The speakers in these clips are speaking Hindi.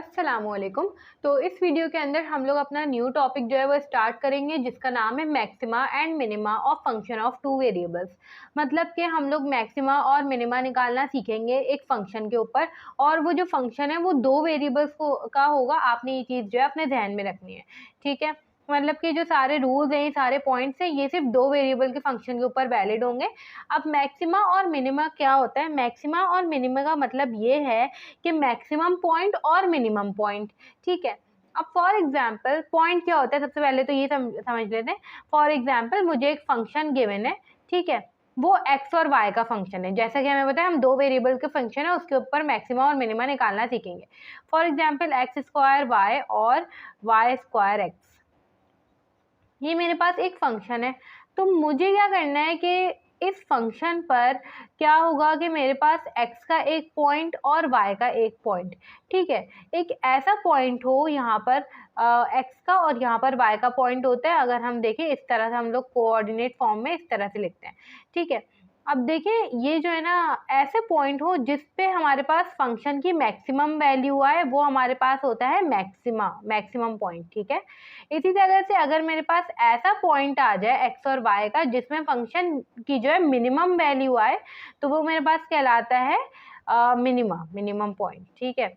अस्सलामुअलैकुम। तो इस वीडियो के अंदर हम लोग अपना न्यू टॉपिक जो है वो स्टार्ट करेंगे, जिसका नाम है maxima and minima of function of two variables. मतलब कि हम लोग मैक्सिमा और मिनिमा निकालना सीखेंगे एक फंक्शन के ऊपर, और वो जो फंक्शन है वो दो वेरिएबल्स को का होगा। आपने ये चीज़ जो है अपने ध्यान में रखनी है, ठीक है। मतलब कि जो सारे रूल्स हैं, सारे पॉइंट्स हैं, ये सिर्फ दो वेरिएबल के फंक्शन के ऊपर वैलिड होंगे। अब मैक्सिमा और मिनिमा क्या होता है? मैक्सिमा और मिनिमा का मतलब ये है कि मैक्सिमम पॉइंट और मिनिमम पॉइंट, ठीक है। अब फॉर एग्जांपल पॉइंट क्या होता है, सबसे पहले तो ये समझ लेते हैं। फॉर एग्जांपल मुझे एक फंक्शन गिवन है, ठीक है, वो एक्स और वाई का फंक्शन है। जैसा कि हमें पता है हम दो वेरिएबल के फंक्शन है, उसके ऊपर मैक्सिमा और मिनिमा निकालना सीखेंगे। For example x square y और वाई स्क्वायर एक्स, ये मेरे पास एक फंक्शन है। तो मुझे क्या करना है कि इस फंक्शन पर क्या होगा कि मेरे पास x का एक पॉइंट और y का एक पॉइंट, ठीक है। एक ऐसा पॉइंट हो यहाँ पर x का, और यहाँ पर y का पॉइंट होता है। अगर हम देखें इस तरह से, हम लोग कोऑर्डिनेट फॉर्म में इस तरह से लिखते हैं, ठीक है। अब देखें ये जो है ना, ऐसे पॉइंट हो जिस पे हमारे पास फंक्शन की मैक्सिमम वैल्यू आए, वो हमारे पास होता है मैक्सिमम पॉइंट, ठीक है। इसी तरह से अगर मेरे पास ऐसा पॉइंट आ जाए एक्स और वाई का जिसमें फंक्शन की जो है मिनिमम वैल्यू आए, तो वो मेरे पास कहलाता है मिनिमम पॉइंट, ठीक है।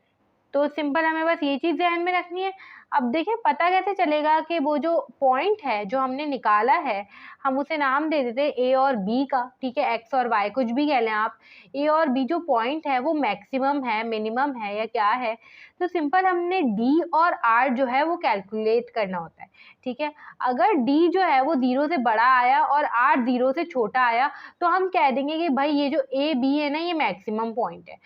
तो सिंपल हमें बस ये चीज़ ध्यान में रखनी है। अब देखिए पता कैसे चलेगा कि वो जो पॉइंट है जो हमने निकाला है, हम उसे नाम दे देते हैं ए और बी का, ठीक है। एक्स और वाई कुछ भी कह लें आप। ए और बी जो पॉइंट है वो मैक्सिमम है, मिनिमम है, या क्या है। तो सिंपल हमने डी और आर जो है वो कैलकुलेट करना होता है, ठीक है। अगर डी जो है वो 0 से बड़ा आया और आर 0 से छोटा आया, तो हम कह देंगे कि भाई ये जो ए बी है ना, ये मैक्सिमम पॉइंट है।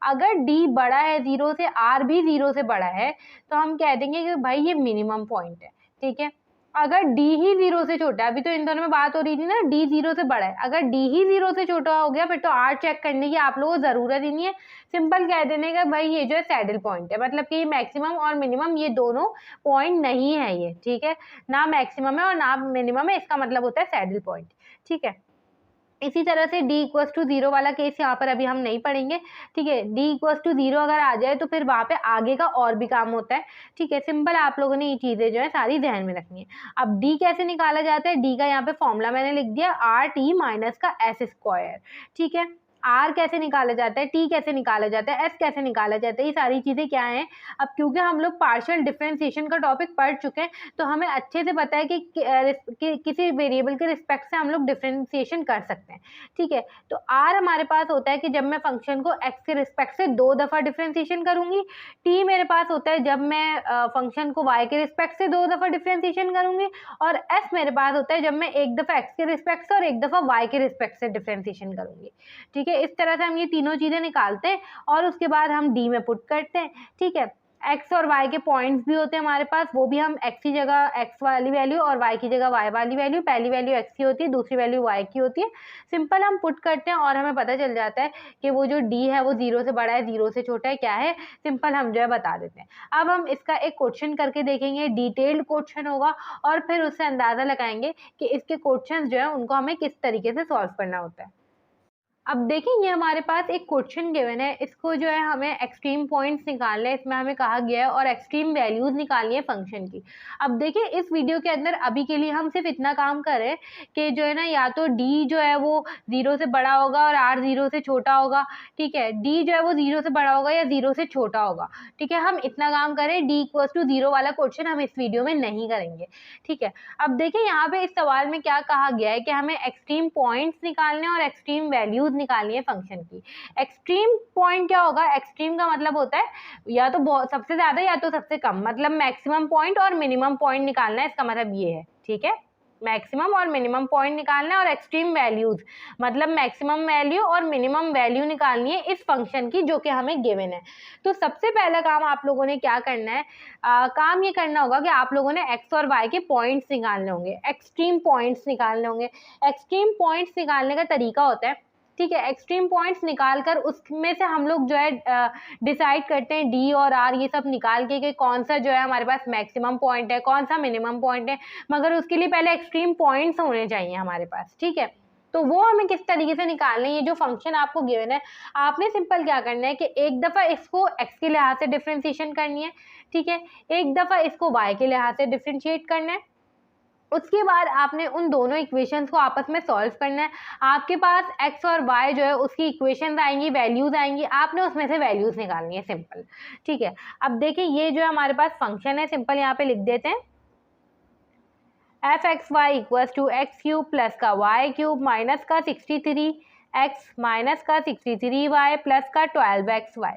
अगर डी बड़ा है 0 से, आर भी 0 से बड़ा है, तो हम कह देंगे कि भाई ये मिनिमम पॉइंट है, ठीक है। अगर डी ही 0 से छोटा है, अभी तो इन दोनों में बात हो रही थी ना, डी 0 से बड़ा है, अगर डी ही 0 से छोटा हो गया, फिर तो आर चेक करने की आप लोगों को जरूरत ही नहीं है। सिंपल कह देने का भाई ये जो है सैडल पॉइंट है, मतलब कि मैक्सिमम और मिनिमम ये दोनों पॉइंट नहीं है ये, ठीक है। ना मैक्सिमम है और ना मिनिमम है, इसका मतलब होता है सैडल पॉइंट, ठीक है। इसी तरह से डी इक्वल्स टू 0 वाला केस यहाँ पर अभी हम नहीं पढ़ेंगे, ठीक है। डी इक्वल्स टू 0 अगर आ जाए तो फिर वहाँ पे आगे का और भी काम होता है, ठीक है। सिंपल आप लोगों ने ये चीज़ें जो है सारी ध्यान में रखनी है। अब डी कैसे निकाला जाता है, डी का यहाँ पे फॉर्मूला मैंने लिख दिया, आर टी माइनस का एस स्क्वायर, ठीक है। आर कैसे निकाला जाता है, टी कैसे निकाला जाता है, एस कैसे निकाला जाता है, ये सारी चीज़ें क्या हैं। अब क्योंकि हम लोग पार्शियल डिफरेंशिएशन का टॉपिक पढ़ चुके हैं, तो हमें अच्छे से पता है कि किसी वेरिएबल के रिस्पेक्ट से हम लोग डिफरेंशिएशन कर सकते हैं, ठीक है। तो आर हमारे पास होता है कि जब मैं फंक्शन को एक्स के रिस्पेक्ट से 2 दफ़ा डिफरेंशिएशन करूंगी। टी मेरे पास होता है जब मैं फंक्शन को वाई के रिस्पेक्ट से 2 दफ़ा डिफरेंशिएशन करूंगी। और एस मेरे पास होता है जब मैं एक दफ़ा एक्स के रिस्पेक्ट से और एक दफ़ा वाई के रिस्पेक्ट से डिफरेंशिएशन करूंगी, ठीक है। इस तरह से हम ये तीनों चीज़ें निकालते हैं और उसके बाद हम डी में पुट करते हैं, ठीक है। एक्स और वाई के पॉइंट्स भी होते हैं हमारे पास, वो भी हम एक्स की जगह एक्स वाली वैल्यू और वाई की जगह वाई वाली वैल्यू, पहली वैल्यू एक्स की होती है, दूसरी वैल्यू वाई की होती है। सिंपल हम पुट करते हैं और हमें पता चल जाता है कि वो जो डी है वो 0 से बड़ा है, 0 से छोटा है, क्या है। सिंपल हम जो है बता देते हैं। अब हम इसका एक क्वेश्चन करके देखेंगे, डिटेल्ड क्वेश्चन होगा, और फिर उससे अंदाज़ा लगाएंगे कि इसके क्वेश्चन जो है उनको हमें किस तरीके से सॉल्व करना होता है। अब देखिए ये हमारे पास एक क्वेश्चन गिवन है, इसको जो है हमें एक्सट्रीम पॉइंट्स निकालने हैं, इसमें हमें कहा गया है, और एक्सट्रीम वैल्यूज निकालनी है फंक्शन की। अब देखिए इस वीडियो के अंदर अभी के लिए हम सिर्फ इतना काम करें कि जो है ना, या तो डी जो है वो 0 से बड़ा होगा और आर 0 से छोटा होगा, ठीक है। डी जो है वो 0 से बड़ा होगा या 0 से छोटा होगा, ठीक है। हम इतना काम करें, डी इक्वल्स टू 0 वाला क्वेश्चन हम इस वीडियो में नहीं करेंगे, ठीक है। अब देखिए यहाँ पे इस सवाल में क्या कहा गया है कि हमें एक्सट्रीम पॉइंट्स निकालने और एक्सट्रीम वैल्यूज निकालनी है फंक्शन की। एक्सट्रीम पॉइंट क्या होगा, एक्सट्रीम का मतलब होता है या तो बहुत सबसे ज्यादा या तो सबसे कम, मतलब मैक्सिमम पॉइंट और मिनिमम पॉइंट निकालना है, इसका मतलब ये है, ठीक है। मैक्सिमम और मिनिमम पॉइंट निकालना है, और एक्सट्रीम वैल्यूज मतलब मैक्सिमम वैल्यू और मिनिमम वैल्यू निकालनी है इस फंक्शन की जो कि हमें गिवन है। तो सबसे पहला काम आप लोगों ने क्या करना है, काम ये करना होगा कि आप लोगों ने एक्स और वाई के पॉइंट्स निकालने होंगे, एक्सट्रीम पॉइंट्स निकालने होंगे। एक्सट्रीम पॉइंट्स निकालने का तरीका होता है, ठीक है, एक्सट्रीम पॉइंट्स निकाल कर उसमें से हम लोग जो है डिसाइड करते हैं डी और आर ये सब निकाल के कि कौन सा जो है हमारे पास मैक्सिमम पॉइंट है, कौन सा मिनिमम पॉइंट है। मगर उसके लिए पहले एक्सट्रीम पॉइंट्स होने चाहिए हमारे पास, ठीक है। तो वो हमें किस तरीके से निकालना है, ये जो फंक्शन आपको गिवन है, आपने सिंपल क्या करना है कि एक दफ़ा इसको x के लिहाज से डिफ्रेंशिएशन करनी है, ठीक है, एक दफ़ा इसको y के लिहाज से डिफ्रेंशिएट करना है, उसके बाद आपने उन दोनों इक्वेशंस को आपस में सॉल्व करना है। आपके पास x और y जो है उसकी इक्वेशंस आएंगी, वैल्यूज़ आएंगी, आपने उसमें से वैल्यूज़ निकालनी है, सिंपल, ठीक है। अब देखिए ये जो हमारे पास फंक्शन है, सिंपल यहाँ पे लिख देते हैं, f(x(y) equals to x cube plus का वाई क्यूब माइनस का 63x माइनस का 63y प्लस का 12xy,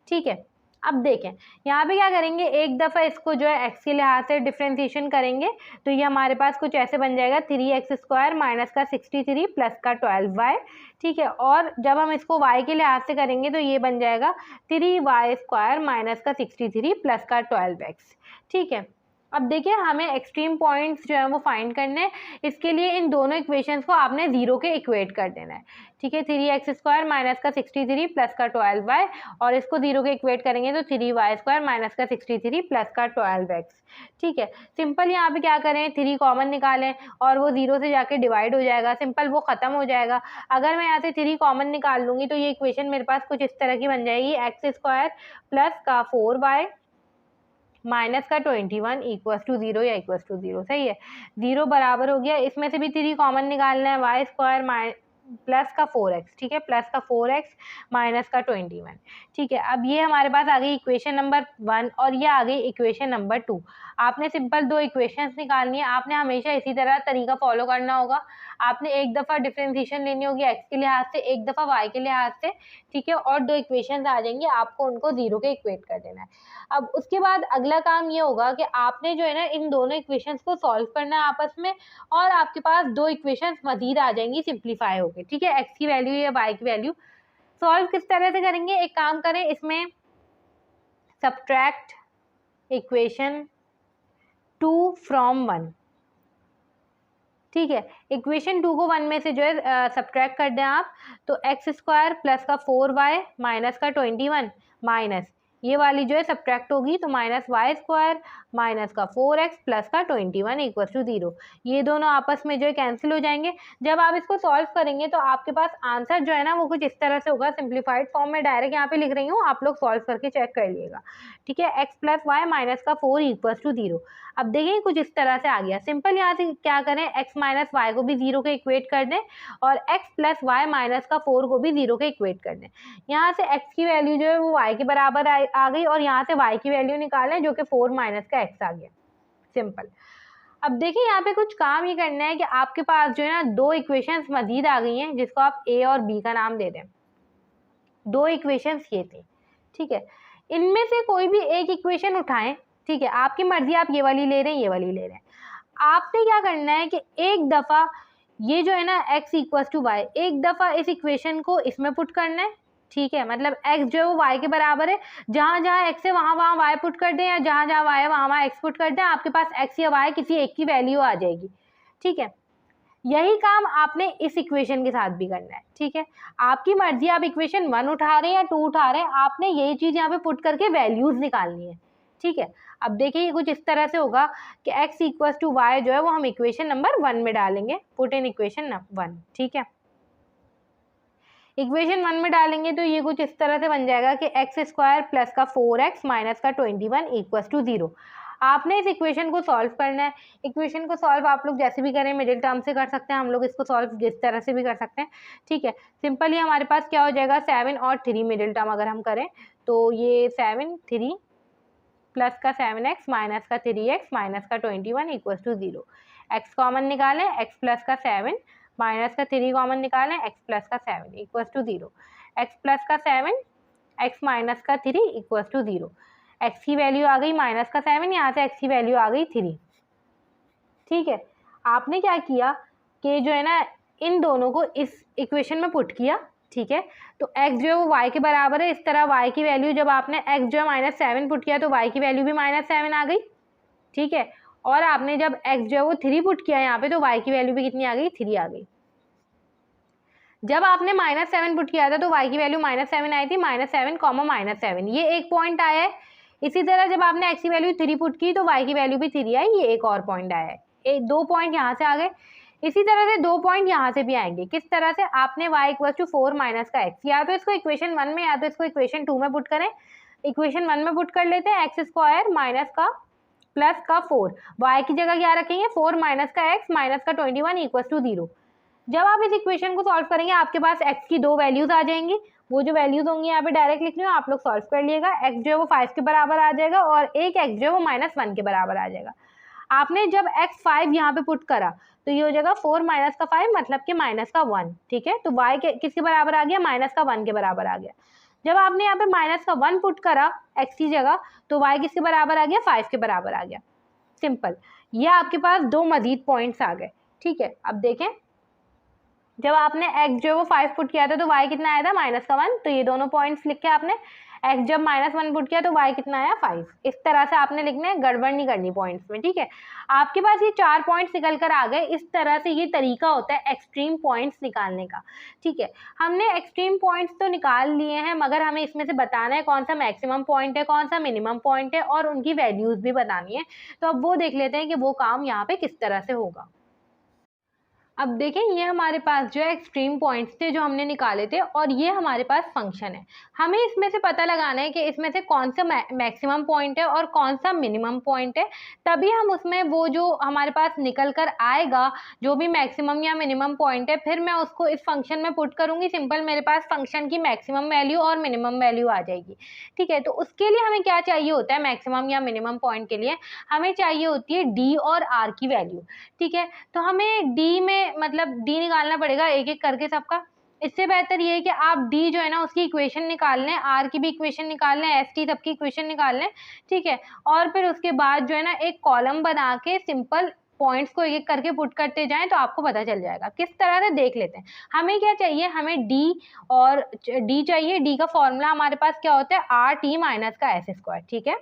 ठीक है। अब देखें यहाँ पे क्या करेंगे, एक दफ़ा इसको जो है x के लिहाज से डिफ्रेंशिएशन करेंगे तो ये हमारे पास कुछ ऐसे बन जाएगा 3x² माइनस का 63 प्लस का 12y, ठीक है। और जब हम इसको y के लिहाज से करेंगे तो ये बन जाएगा 3y² माइनस का 63 प्लस का 12x, ठीक है। अब देखिए हमें एक्सट्रीम पॉइंट्स जो है वो फाइंड करने हैं, इसके लिए इन दोनों इक्वेशंस को आपने जीरो के इक्वेट कर देना है, ठीक है। 3x² माइनस का 63 प्लस का 12y और इसको जीरो के इक्वेट करेंगे तो 3y² माइनस का 63 प्लस का 12x, ठीक है। सिंपल यहाँ पे क्या करें, 3 कॉमन निकालें और वो जीरो से जाके डिवाइड हो जाएगा, सिंपल वो ख़त्म हो जाएगा। अगर मैं यहाँ से 3 कॉमन निकाल लूँगी तो ये इक्वेशन मेरे पास कुछ इस तरह की बन जाएगी, x² प्लस का 4y माइनस का 21 इक्वल्स टू 0 या इक्वल्स टू 0, सही है। 0 बराबर हो गया, इसमें से भी 3 कॉमन निकालना है, y² प्लस का 4x, ठीक है, प्लस का 4x माइनस का 21, ठीक है। अब ये हमारे पास आ गई इक्वेशन नंबर 1 और ये आ गई इक्वेशन नंबर 2। आपने सिंपल 2 इक्वेशंस निकालनी है, आपने हमेशा इसी तरह तरीका फॉलो करना होगा। आपने एक दफ़ा डिफ्रेंशिएशन लेनी होगी x के लिहाज से, एक दफ़ा y के लिहाज से, ठीक है, और 2 इक्वेशंस आ जाएंगे, आपको उनको जीरो के इक्वेट कर देना है। अब उसके बाद अगला काम ये होगा कि आपने जो है ना इन दोनों इक्वेशंस को सॉल्व करना है आपस में, और आपके पास 2 इक्वेशंस मजीद आ जाएंगी सिंप्लीफाई होके, ठीक है, x की वैल्यू या y की वैल्यू। सॉल्व किस तरह से करेंगे, एक काम करें, इसमें सब्ट्रैक्ट इक्वेशन 2 फ्रॉम 1, ठीक है। इक्वेशन 2 को 1 में से जो है सब्ट्रैक्ट कर दें आप, तो x² प्लस का 4y माइनस का 21 माइनस ये वाली जो है सब्ट्रैक्ट होगी तो माइनस y² माइनस का 4x प्लस का 21 इक्वल टू 0, ये दोनों आपस में जो है कैंसिल हो जाएंगे। जब आप इसको सॉल्व करेंगे तो आपके पास आंसर जो है ना वो कुछ इस तरह से होगा, सिंप्लीफाइड फॉर्म में डायरेक्ट यहाँ पे लिख रही हूँ, आप लोग सॉल्व करके चेक कर लीजिएगा, ठीक है। x प्लस वाई माइनस का 4 इक्वल टू 0। अब देखिए कुछ इस तरह से आ गया, सिंपल यहाँ से क्या करें, x माइनस वाई को भी जीरो के इक्वेट कर दें और x प्लस वाई माइनस का 4 को भी जीरो के इक्वेट कर दें। यहाँ से x की वैल्यू जो है वो y के बराबर आ गई और यहाँ से y की वैल्यू निकालें जो कि 4 माइनस का x आ गया, सिंपल। अब देखिए यहाँ पे कुछ काम ये करना है कि आपके पास जो है ना 2 इक्वेशंस मजीद आ गई हैं जिसको आप a और b का नाम दे दें। 2 इक्वेशंस ये थी, ठीक है, इनमें से कोई भी एक इक्वेशन उठाएं, ठीक है, आपकी मर्जी, आप ये वाली ले रहे हैं, ये वाली ले रहे हैं। आपने क्या करना है कि एक दफ़ा ये जो है ना x इक्वल्स टू वाई, एक दफ़ा इस इक्वेशन को इसमें पुट करना है, ठीक है, मतलब x जो है वो y के बराबर है, जहाँ जहाँ x है वहाँ वहाँ y पुट कर दें या जहाँ जहाँ y है वहाँ वहाँ x पुट कर दें, आपके पास x या y किसी एक की वैल्यू आ जाएगी, ठीक है। यही काम आपने इस इक्वेशन के साथ भी करना है, ठीक है, आपकी मर्जी, आप इक्वेशन 1 उठा रहे हैं या 2 उठा रहे हैं, आपने यही चीज़ यहाँ पे पुट करके वैल्यूज़ निकालनी है, ठीक है। अब देखिए कुछ इस तरह से होगा कि x इक्वल्स टू वाई जो है वो हम इक्वेशन नंबर 1 में डालेंगे, पुट इन इक्वेशन 1, ठीक है। इक्वेशन 1 में डालेंगे तो ये कुछ इस तरह से बन जाएगा कि x² प्लस का 4x माइनस का 21 इक्वल्स टू 0। आपने इस इक्वेशन को सॉल्व करना है। इक्वेशन को सॉल्व आप लोग जैसे भी करें, मिडिल टर्म से कर सकते हैं, हम लोग इसको सॉल्व जिस तरह से भी कर सकते हैं, ठीक है। सिंपली हमारे पास क्या हो जाएगा, 7 और 3 मिडिल टर्म अगर हम करें तो ये 7 3 प्लस का 7x माइनस का 3x माइनस का 21 इक्वल टू 0। x कॉमन निकालें, x प्लस का 7 माइनस का 3 कॉमन निकालें, x प्लस का 7 इक्वल टू 0। x प्लस का 7 x माइनस का 3 इक्वल टू 0। x की वैल्यू आ गई माइनस का 7, यहाँ से x की वैल्यू आ गई 3, ठीक है। आपने क्या किया कि जो है ना इन दोनों को इस इक्वेशन में पुट किया, ठीक है, तो x जो है वो y के बराबर है, इस तरह y की वैल्यू जब आपने x जो है -7 पुट किया तो y की वैल्यू भी -7 आ गई, ठीक है। और आपने जब x जो है वो 3 पुट किया यहाँ पे तो y की वैल्यू भी कितनी आ गई, 3 आ गई। जब आपने -7 पुट किया था तो y की वैल्यू -7 आई थी, -7 -7, ये एक पॉइंट आया है। इसी तरह जब आपने x की वैल्यू 3 पुट की तो y की वैल्यू भी 3 आई, ये एक और पॉइंट आया है। 2 पॉइंट यहाँ से आ गए। इसी तरह से 2 पॉइंट यहाँ से भी आएंगे। किस तरह से? आपने y = 4 माइनस का x, या तो इसको इक्वेशन 1 में या तो इसको इक्वेशन 2 में पुट करें। इक्वेशन 1 में पुट कर लेते हैं, x² माइनस का प्लस का 4, y की जगह क्या रखेंगे 4 माइनस का x माइनस का 21 = 0। जब आप इस इक्वेशन को सॉल्व करेंगे आपके पास x की 2 वैल्यूज आ जाएंगी। वो जो वैल्यूज होंगी यहाँ पे डायरेक्ट लिख रही हूँ, आप लोग सॉल्व कर लिएगा। x जो है वो 5 के बराबर आ जाएगा और एक x जो है वो -1 के बराबर आ जाएगा। आपने जब x 5 यहाँ पे पुट करा तो ये हो जाएगा 4 माइनस का 5 मतलब कि -1, ठीक है। तो y किसके बराबर आ गया? -1 के बराबर आ गया। जब आपने यहाँ पे -1 पुट करा x की जगह तो y किसके बराबर आ गया? 5 के बराबर आ गया। सिंपल। ये आपके पास 2 मजीद पॉइंट्स आ गए, ठीक है। अब देखें, जब आपने x जो है वो 5 पुट किया था तो y कितना आया था? -1। तो ये दोनों पॉइंट्स लिखे आपने। x जब -1 पुट किया तो y कितना आया? 5। इस तरह से आपने लिखना है, गड़बड़ नहीं करनी पॉइंट्स में, ठीक है। आपके पास ये 4 पॉइंट्स निकल कर आ गए। इस तरह से ये तरीका होता है एक्सट्रीम पॉइंट्स निकालने का, ठीक है। हमने एक्सट्रीम पॉइंट्स तो निकाल लिए हैं, मगर हमें इसमें से बताना है कौन सा मैक्सिमम पॉइंट है, कौन सा मिनिमम पॉइंट है, और उनकी वैल्यूज भी बतानी है। तो अब वो देख लेते हैं कि वो काम यहाँ पे किस तरह से होगा। अब देखें, ये हमारे पास जो है एक्सट्रीम पॉइंट्स थे जो हमने निकाले थे, और ये हमारे पास फंक्शन है। हमें इसमें से पता लगाना है कि इसमें से कौन सा मैक्सिमम पॉइंट है और कौन सा मिनिमम पॉइंट है। तभी हम उसमें वो जो हमारे पास निकल कर आएगा, जो भी मैक्सिमम या मिनिमम पॉइंट है, फिर मैं उसको इस फंक्शन में पुट करूँगी। सिंपल, मेरे पास फंक्शन की मैक्सिमम वैल्यू और मिनिमम वैल्यू आ जाएगी, ठीक है। तो उसके लिए हमें क्या चाहिए होता है? मैक्सिमम या मिनिमम पॉइंट के लिए हमें चाहिए होती है डी और आर की वैल्यू, ठीक है। तो हमें डी में मतलब डी निकालना पड़ेगा एक एक करके सबका। इससे बेहतर ये है कि आप डी जो है ना उसकी इक्वेशन निकाल लें, आर की भी इक्वेशन निकाल लें, एस टी सबकी इक्वेशन निकाल लें, ठीक है। और फिर उसके बाद जो है ना एक कॉलम बना के सिंपल पॉइंट्स को एक एक करके पुट करते जाएं तो आपको पता चल जाएगा। किस तरह से देख लेते हैं। हमें क्या चाहिए? हमें डी और डी चाहिए। डी का फॉर्मूला हमारे पास क्या होता है? आर टी माइनस का s², ठीक है।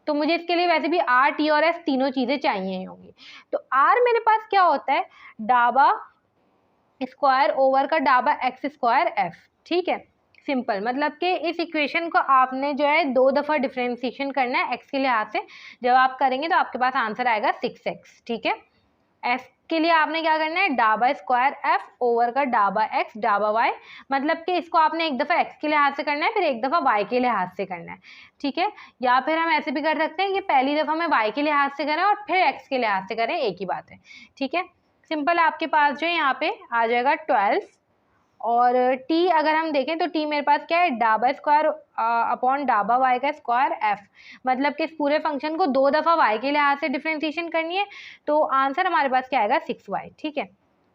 तो मुझे इसके लिए वैसे भी आर टी और एस तीनों चीजें चाहिए ही होंगी। तो आर मेरे पास क्या होता है? डाबा स्क्वायर ओवर का डाबा x² f, ठीक है। सिंपल, मतलब कि इस इक्वेशन को आपने जो है 2 दफ़ा डिफरेंशिएशन करना है x के लिहाज से। जब आप करेंगे तो आपके पास आंसर आएगा 6x, ठीक है। f के लिए आपने क्या करना है? डाबा स्क्वायर f ओवर का डाबा x डाबा y, मतलब कि इसको आपने एक दफ़ा x के लिहाज से करना है, फिर एक दफ़ा y के लिहाज से करना है, ठीक है। या फिर हम ऐसे भी कर सकते हैं कि पहली दफ़ा में y के लिहाज से करें और फिर x के लिहाज से करें, एक ही बात है, ठीक है। सिंपल, आपके पास जो यहाँ पे आ जाएगा 12, और t अगर हम देखें तो t मेरे पास क्या है? डाबा स्क्वायर अपॉन डाबा y का स्क्वायर f, मतलब कि इस पूरे फंक्शन को 2 दफ़ा y के लिहाज से डिफरेंशिएशन करनी है। तो आंसर हमारे पास क्या आएगा? 6y, ठीक है।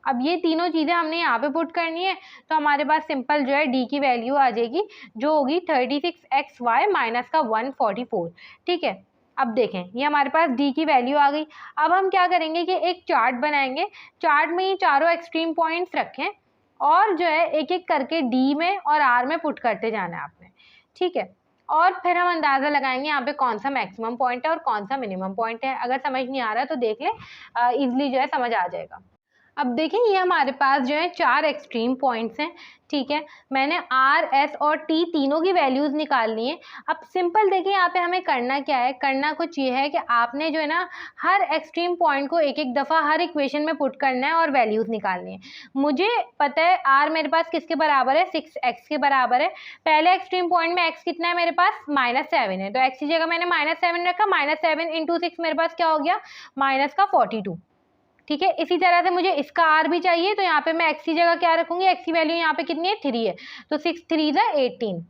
अब ये तीनों चीज़ें हमने यहाँ पे पुट करनी है, तो हमारे पास सिंपल जो है d की वैल्यू आ जाएगी, जो होगी 36xy माइनस का 144, ठीक है। अब देखें, ये हमारे पास d की वैल्यू आ गई। अब हम क्या करेंगे कि एक चार्ट बनाएंगे। चार्ट में ये चारों एक्सट्रीम पॉइंट्स रखें और जो है एक एक करके d में और r में पुट करते जाना है आपने, ठीक है। और फिर हम अंदाज़ा लगाएंगे यहाँ पे कौन सा मैक्सिमम पॉइंट है और कौन सा मिनिमम पॉइंट है। अगर समझ नहीं आ रहा है तो देख लें, ईजिली जो है समझ आ जाएगा। अब देखें, ये हमारे पास जो है 4 एक्सट्रीम पॉइंट्स हैं, ठीक है। मैंने R, S और T तीनों की वैल्यूज़ निकाल ली हैं। अब सिंपल देखिए, यहाँ पे हमें करना क्या है? करना कुछ ये है कि आपने जो है ना हर एक्सट्रीम पॉइंट को एक एक दफ़ा हर इक्वेशन में पुट करना है और वैल्यूज़ निकालनी है। मुझे पता है R मेरे पास किसके बराबर है? 6x के बराबर है। पहले एक्सट्रीम पॉइंट में x कितना है मेरे पास? -7 है, तो x की जगह मैंने -7 रखा। -7 × 6 मेरे पास क्या हो गया? -42, ठीक है। इसी तरह से मुझे इसका r भी चाहिए, तो यहाँ पे मैं x की जगह क्या रखूंगी? x की वैल्यू यहाँ पे कितनी है? 3 है, तो 6 3 18।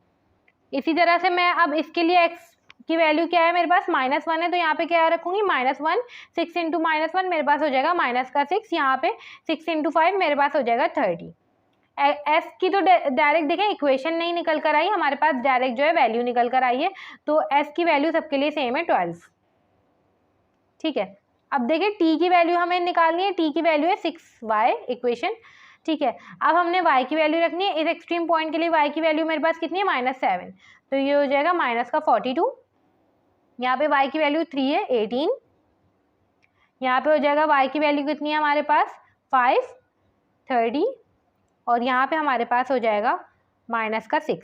इसी तरह से मैं अब इसके लिए x की वैल्यू क्या है मेरे पास? -1 है, तो यहाँ पे क्या रखूंगी? -1। 6 × -1 मेरे पास हो जाएगा -6, यहाँ पे 6 × 5 मेरे पास हो जाएगा 30। s की तो डायरेक्ट देखें इक्वेशन नहीं निकल कर आई, हमारे पास डायरेक्ट जो है वैल्यू निकल कर आई है। तो s की वैल्यू सबके लिए सेम है 12, ठीक है। अब देखिए, t की वैल्यू हमें निकालनी है। t की वैल्यू है 6y इक्वेशन, ठीक है। अब हमने y की वैल्यू रखनी है। इस एक्सट्रीम पॉइंट के लिए y की वैल्यू मेरे पास कितनी है? -7, तो ये हो जाएगा -42। यहाँ पे y की वैल्यू 3 है, 18। यहाँ पे हो जाएगा y की वैल्यू कितनी है हमारे पास? 5, 30, और यहाँ पे हमारे पास हो जाएगा -6,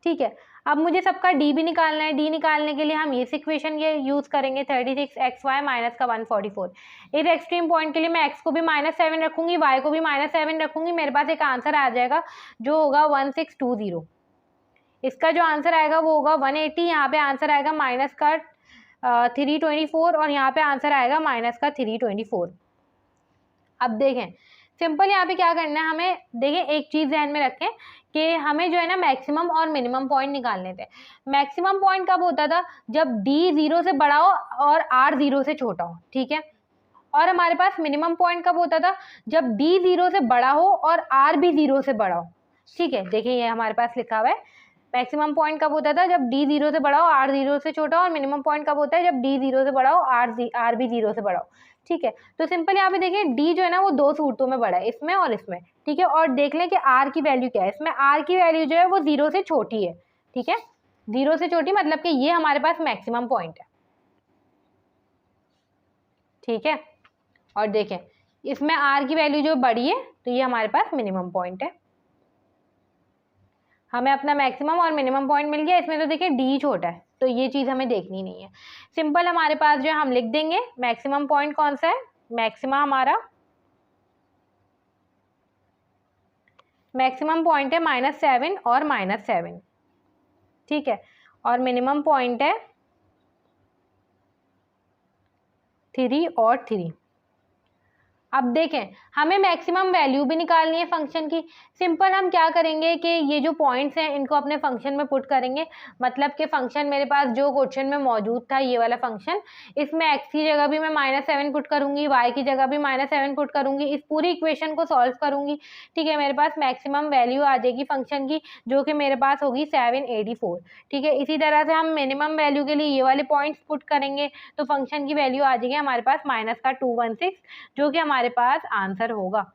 ठीक है। अब मुझे सबका डी भी निकालना है। डी निकालने के लिए हम इस इक्वेशन ये यूज़ करेंगे 36xy माइनस का 144। इस एक्सट्रीम पॉइंट के लिए मैं x को भी -7 रखूंगी, y को भी -7 रखूंगी। मेरे पास एक आंसर आ जाएगा जो होगा 1620। इसका जो आंसर आएगा वो होगा 180। यहाँ पे आंसर आएगा माइनस का 324 और यहाँ पे आंसर आएगा माइनस का 324। अब देखें सिंपल यहाँ पे क्या करना है हमें, देखें एक चीज़ ध्यान में रखें कि हमें जो है ना मैक्सिमम और मिनिमम पॉइंट निकालने थे। मैक्सिमम पॉइंट कब होता था, जब डी 0 से बड़ा हो और आर 0 से छोटा हो, ठीक है। और हमारे पास मिनिमम पॉइंट कब होता था, जब डी 0 से बड़ा हो और आर भी 0 से बड़ा हो, ठीक है। देखिए ये हमारे पास लिखा हुआ है मैक्सिमम पॉइंट कब होता था, जब डी 0 से बड़ा हो, आर 0 से छोटा हो, और मिनिमम पॉइंट कब होता है, जब डी 0 से बड़ा हो, आर भी 0 से बड़ा हो, ठीक है। तो सिंपल यहाँ पे देखिए डी जो है ना वो दो सूरतों में बड़ा है, इसमें और इसमें, ठीक है। और देख लें कि आर की वैल्यू क्या है। इसमें आर की वैल्यू जो है वो 0 से छोटी है, ठीक है। 0 से छोटी मतलब कि ये हमारे पास मैक्सिमम पॉइंट है, ठीक है। और देखें इसमें आर की वैल्यू जो बड़ी है तो ये हमारे पास मिनिमम पॉइंट है। हमें अपना मैक्सिमम और मिनिमम पॉइंट मिल गया। इसमें तो देखिए डी छोटा है तो ये चीज़ हमें देखनी नहीं है। सिंपल हमारे पास जो है हम लिख देंगे मैक्सिमम पॉइंट कौन सा है, मैक्सिमम हमारा मैक्सिमम पॉइंट है -7 और -7, ठीक है। और मिनिमम पॉइंट है 3 और 3। अब देखें हमें मैक्सिमम वैल्यू भी निकालनी है फंक्शन की। सिंपल हम क्या करेंगे कि ये जो पॉइंट्स हैं इनको अपने फंक्शन में पुट करेंगे। मतलब कि फंक्शन मेरे पास जो क्वेश्चन में मौजूद था ये वाला फंक्शन, इसमें x की जगह भी मैं -7 पुट करूंगी, y की जगह भी -7 पुट करूंगी, इस पूरी इक्वेशन को सॉल्व करूंगी, ठीक है। मेरे पास मैक्सिमम वैल्यू आ जाएगी फंक्शन की जो कि मेरे पास होगी 784, ठीक है। इसी तरह से हम मिनिमम वैल्यू के लिए ये वाले पॉइंट्स पुट करेंगे तो फंक्शन की वैल्यू आ जाएगी हमारे पास -216 जो कि हमारे पास आंसर होगा।